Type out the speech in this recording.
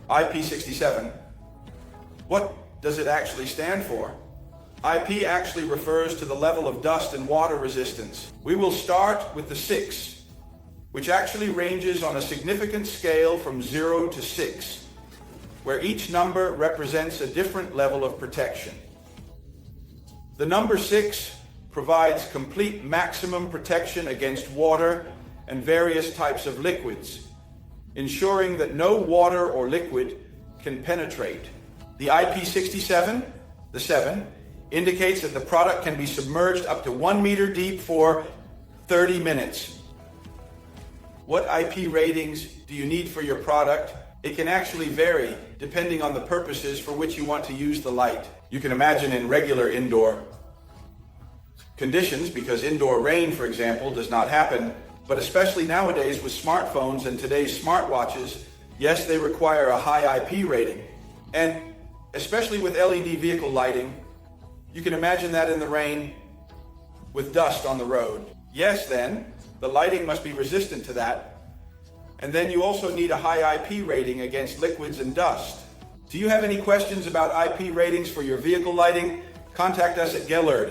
IP67. What does it actually stand for? IP actually refers to the level of dust and water resistance. We will start with the 6, which actually ranges on a significant scale from 0 to 6, where each number represents a different level of protection. The number 6 provides complete maximum protection against water and various types of liquids, ensuring that no water or liquid can penetrate. The IP67, the 7, indicates that the product can be submerged up to 1 meter deep for 30 minutes. What IP ratings do you need for your product? It can actually vary depending on the purposes for which you want to use the light. You can imagine in regular indoor conditions, because indoor rain, for example, does not happen, but especially nowadays with smartphones and today's smartwatches, yes, they require a high IP rating. And especially with LED vehicle lighting, you can imagine that in the rain with dust on the road. Yes, then, the lighting must be resistant to that. And then you also need a high IP rating against liquids and dust. Do you have any questions about IP ratings for your vehicle lighting? Contact us at TRALERT.